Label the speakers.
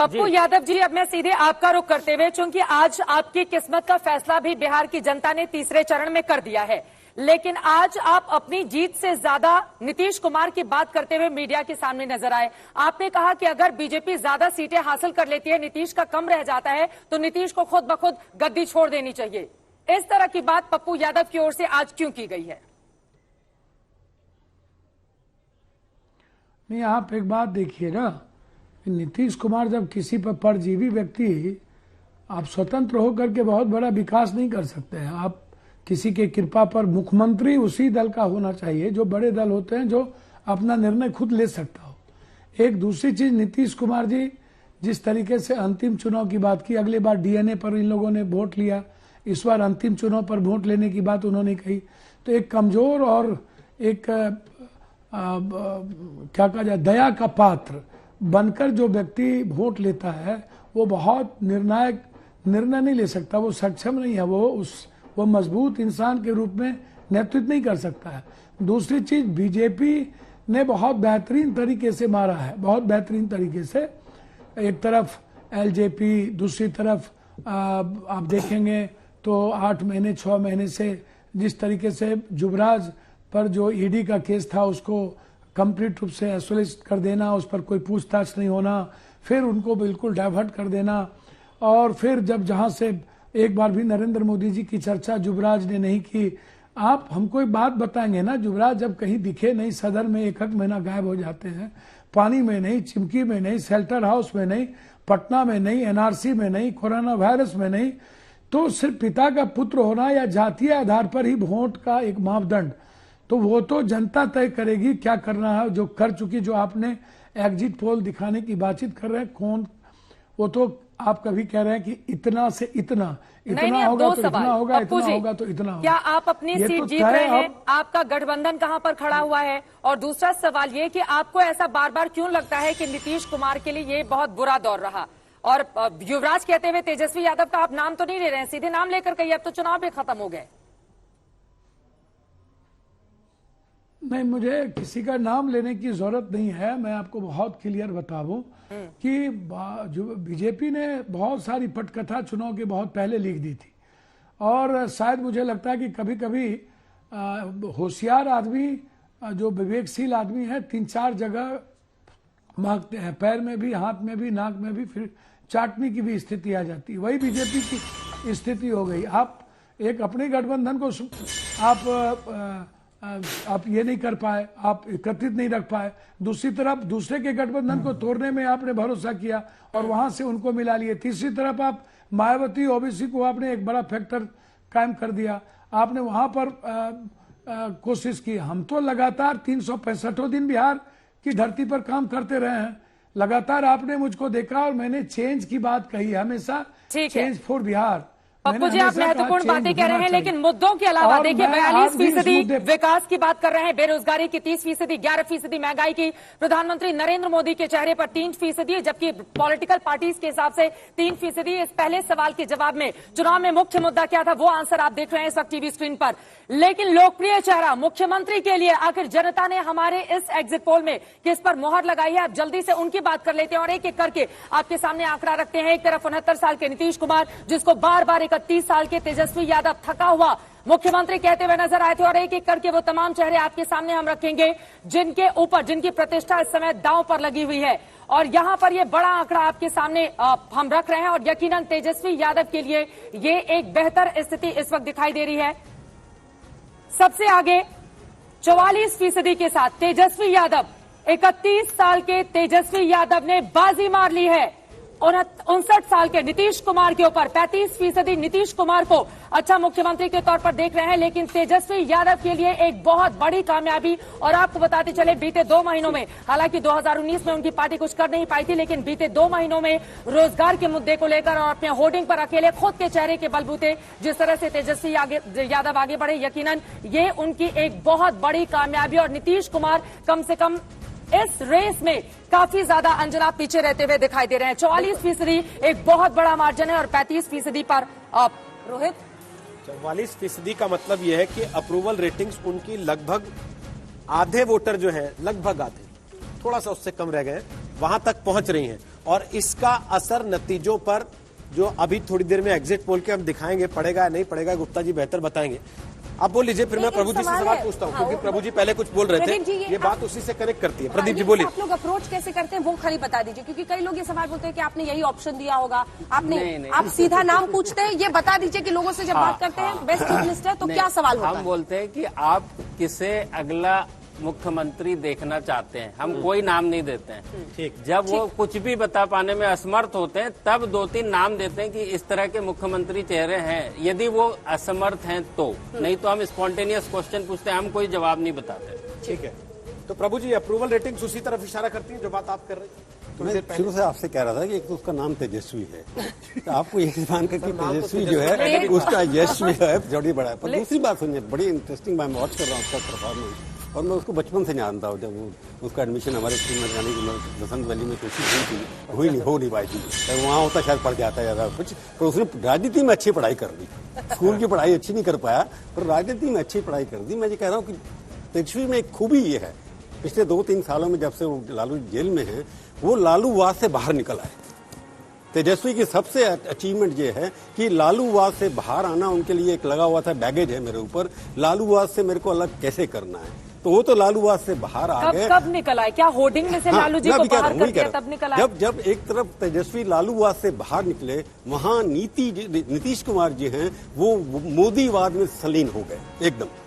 Speaker 1: पप्पू यादव जी, अब मैं सीधे आपका रुख करते हुए, चूंकि आज आपकी किस्मत का फैसला भी बिहार की जनता ने तीसरे चरण में कर दिया है, लेकिन आज आप अपनी जीत से ज्यादा नीतीश कुमार की बात करते हुए मीडिया के सामने नजर आए। आपने कहा कि अगर बीजेपी ज्यादा सीटें हासिल कर लेती है, नीतीश का कम रह जाता है, तो नीतीश को खुद ब खुद गद्दी छोड़ देनी चाहिए। इस तरह की बात पप्पू यादव की ओर से आज क्यों की गई है?
Speaker 2: नहीं, आप एक बात देखिए ना, नीतीश कुमार जब किसी पर परजीवी व्यक्ति, आप स्वतंत्र होकर के बहुत बड़ा विकास नहीं कर सकते हैं। आप किसी के कृपा पर मुख्यमंत्री उसी दल का होना चाहिए जो बड़े दल होते हैं, जो अपना निर्णय खुद ले सकता हो। एक दूसरी चीज, नीतीश कुमार जी जिस तरीके से अंतिम चुनाव की बात की, अगली बार डीएनए पर इन लोगों ने वोट लिया, इस बार अंतिम चुनाव पर वोट लेने की बात उन्होंने कही, तो एक कमजोर और एक क्या कहा जाए, दया का पात्र बनकर जो व्यक्ति वोट लेता है, वो बहुत निर्णायक निर्णय नहीं ले सकता, वो सक्षम नहीं है, वो मजबूत इंसान के रूप में नेतृत्व नहीं कर सकता है। दूसरी चीज, बीजेपी ने बहुत बेहतरीन तरीके से मारा है, बहुत बेहतरीन तरीके से। एक तरफ एलजेपी, दूसरी तरफ आप देखेंगे तो 8 महीने 6 महीने से जिस तरीके से युवराज पर जो ईडी का केस था उसको कंप्लीट रूप से एसोलेट कर देना, उस पर कोई पूछताछ नहीं होना, फिर उनको बिल्कुल डाइवर्ट कर देना, और फिर जब जहां से एक बार भी नरेंद्र मोदी जी की चर्चा युवराज ने नहीं की। आप हमको एक बात बताएंगे ना, युवराज जब कहीं दिखे नहीं, सदर में एक महीना गायब हो जाते हैं, पानी में नहीं, चिमकी में नहीं, शेल्टर हाउस में नहीं, पटना में नहीं, एनआरसी में नहीं, कोरोना वायरस में नहीं, तो सिर्फ पिता का पुत्र होना या जातीय आधार पर ही वोट का एक मापदंड, तो वो तो जनता तय करेगी क्या करना है। जो कर चुकी, जो आपने एग्जिट पोल दिखाने की बातचीत कर रहे हैं, कौन, वो तो आप कभी कह रहे हैं कि इतना से इतना
Speaker 1: नहीं,
Speaker 2: होगा तो
Speaker 1: इतना
Speaker 2: होगा, इतना होगा तो इतना होगा।
Speaker 1: क्या आप अपनी सीट
Speaker 2: तो
Speaker 1: जीत रहे हैं? आपका गठबंधन कहां पर खड़ा हुआ है? और दूसरा सवाल ये कि आपको ऐसा बार बार क्यों लगता है कि नीतीश कुमार के लिए ये बहुत बुरा दौर रहा? और युवराज कहते हुए तेजस्वी यादव का आप नाम तो नहीं ले रहे हैं, सीधे नाम लेकर कहिए, अब तो चुनाव भी खत्म हो गए।
Speaker 2: नहीं, मुझे किसी का नाम लेने की जरूरत नहीं है। मैं आपको बहुत क्लियर बता दूं कि जो बीजेपी ने बहुत सारी पटकथा चुनाव के बहुत पहले लिख दी थी, और शायद मुझे लगता है कि कभी कभी होशियार आदमी, जो विवेकशील आदमी है, 3-4 जगह मांगते हैं, पैर में भी, हाथ में भी, नाक में भी, फिर चाटने की भी स्थिति आ जाती है। वही बीजेपी की स्थिति हो गई। आप एक अपने गठबंधन को आप ये नहीं कर पाए, आप एकत्रित नहीं रख पाए, दूसरी तरफ दूसरे के गठबंधन को तोड़ने में आपने भरोसा किया और वहां से उनको मिला लिए। तीसरी तरफ आप मायावती, ओबीसी को आपने एक बड़ा फैक्टर कायम कर दिया, आपने वहां पर कोशिश की। हम तो लगातार 365 दिन बिहार की धरती पर काम करते रहे हैं, लगातार आपने मुझको देखा, और मैंने चेंज की बात कही हमेशा, चेंज फॉर बिहार।
Speaker 1: पप्पू जी, आप महत्वपूर्ण बातें कह रहे हैं, लेकिन मुद्दों के अलावा देखिए 42% विकास की बात कर रहे हैं, बेरोजगारी की 30%, 11% महंगाई की, प्रधानमंत्री नरेंद्र मोदी के चेहरे पर 3%, जबकि पॉलिटिकल पार्टीज के हिसाब से 3%। इस पहले सवाल के जवाब में चुनाव में मुख्य मुद्दा क्या था, वो आंसर आप देख रहे हैं इस वक्त टीवी स्क्रीन पर। लेकिन लोकप्रिय चेहरा मुख्यमंत्री के लिए आखिर जनता ने हमारे इस एग्जिट पोल में किस पर मोहर लगाई है, आप जल्दी से उनकी बात कर लेते हैं और एक एक करके आपके सामने आंकड़ा रखते हैं। एक तरफ 69 साल के नीतीश कुमार, जिसको बार बार 31 साल के तेजस्वी यादव थका हुआ मुख्यमंत्री कहते हुए नजर आए थे, और एक एक करके वो तमाम चेहरे आपके सामने हम रखेंगे जिनके ऊपर, जिनकी प्रतिष्ठा इस समय दांव पर लगी हुई है। और यहां पर ये बड़ा आंकड़ा आपके सामने हम रख रहे हैं, और यकीनन तेजस्वी यादव के लिए ये एक बेहतर स्थिति इस वक्त दिखाई दे रही है। सबसे आगे 44% के साथ तेजस्वी यादव, 31 साल के तेजस्वी यादव ने बाजी मार ली है 59 साल के नीतीश कुमार के ऊपर। 35% नीतीश कुमार को अच्छा मुख्यमंत्री के तौर पर देख रहे हैं, लेकिन तेजस्वी यादव के लिए एक बहुत बड़ी कामयाबी। और आपको बताते चले, बीते 2 महीनों में, हालांकि 2019 में उनकी पार्टी कुछ कर नहीं पाई थी, लेकिन बीते 2 महीनों में रोजगार के मुद्दे को लेकर और अपने होर्डिंग पर अकेले खुद के चेहरे के बलबूते जिस तरह से तेजस्वी यादव आगे बढ़े, यकीनन ये उनकी एक बहुत बड़ी कामयाबी। और नीतीश कुमार कम से कम इस रेस में काफी ज्यादा अंजना पीछे रहते हुए दिखाई दे रहे हैं। 44% एक बहुत बड़ा मार्जिन है, और 35% पर रोहित,
Speaker 3: 44% का मतलब यह है कि अप्रूवल रेटिंग्स उनकी लगभग आधे वोटर जो है, लगभग आधे, थोड़ा सा उससे कम रह गए, वहां तक पहुंच रही हैं। और इसका असर नतीजों पर जो अभी थोड़ी देर में एग्जिट पोल के हम दिखाएंगे, पड़ेगा या नहीं पड़ेगा, गुप्ता जी बेहतर बताएंगे। आप बोल लीजिए, फिर मैं प्रभु जी से सवाल पूछता हूँ, क्योंकि प्रभु जी पहले कुछ बोल रहे थे, ये बात उसी से कनेक्ट करती है। प्रदीप जी बोलिए।
Speaker 4: आप लोग अप्रोच कैसे करते हैं वो खाली बता दीजिए, क्योंकि कई लोग ये सवाल बोलते हैं कि आपने यही ऑप्शन दिया होगा, आपने आप सीधा नाम पूछते हैं, ये बता दीजिए कि लोगों से जब बात करते हैं बेस्ट चीफ मिनिस्टर तो क्या सवाल होता है?
Speaker 5: हम बोलते हैं कि आप किसे अगला मुख्यमंत्री देखना चाहते हैं, हम कोई नाम नहीं देते हैं।
Speaker 3: ठीक।
Speaker 5: जब वो कुछ भी बता पाने में असमर्थ होते हैं तब 2-3 नाम देते हैं कि इस तरह के मुख्यमंत्री चेहरे हैं, यदि वो असमर्थ हैं तो, नहीं तो हम स्पॉन्टेनियस क्वेश्चन पूछते हैं, हम कोई जवाब नहीं बताते।
Speaker 3: ठीक है, तो प्रभु जी अप्रूवल रेटिंग्स उसी तरफ इशारा करती है जो बात आप कर रहे हैं।
Speaker 6: मैं शुरू से आपसे कह रहा था कि एक तो उसका नाम तेजस्वी है, तो आपको ये मान कर कि तेजस्वी जो है उसका यश भी है थोड़ी बड़ा है। पर दूसरी बात सुनिए, बड़ी इंटरेस्टिंग, मैं वॉच कर रहा हूँ उसका परफॉर्मेंस, और मैं उसको बचपन से जानता हूँ। जब वो उसका एडमिशन हमारे स्कूल में जाने की बसंत वैली में कोशिश हुई थी, हो नहीं पाई थी, तो वहाँ होता शायद पढ़ जाता ज़्यादा कुछ, पर उसने राजनीति में अच्छी पढ़ाई कर दी। स्कूल की पढ़ाई अच्छी नहीं कर पाया, पर राजनीति में अच्छी पढ़ाई कर दी। मैं ये कह रहा हूँ कि तेजस्वी में एक खूबी ये है, पिछले 2-3 सालों में जब से वो लालू जेल में है, वो लालूवाद से बाहर निकल आए। तेजस्वी की सबसे अचीवमेंट ये है कि लालूवाद से बाहर आना उनके लिए एक लगा हुआ था बैगेज है मेरे ऊपर, लालूवाद से मेरे को अलग कैसे करना है, तो वो तो लालूवाद से बाहर आ गए।
Speaker 1: कब निकल आए? क्या होर्डिंग में से लालू जी को बाहर कर दिया तब निकल आए?
Speaker 6: जब एक तरफ तेजस्वी लालूवाद से बाहर निकले, वहां नीतीश कुमार जी हैं वो मोदीवाद में सलीन हो गए एकदम।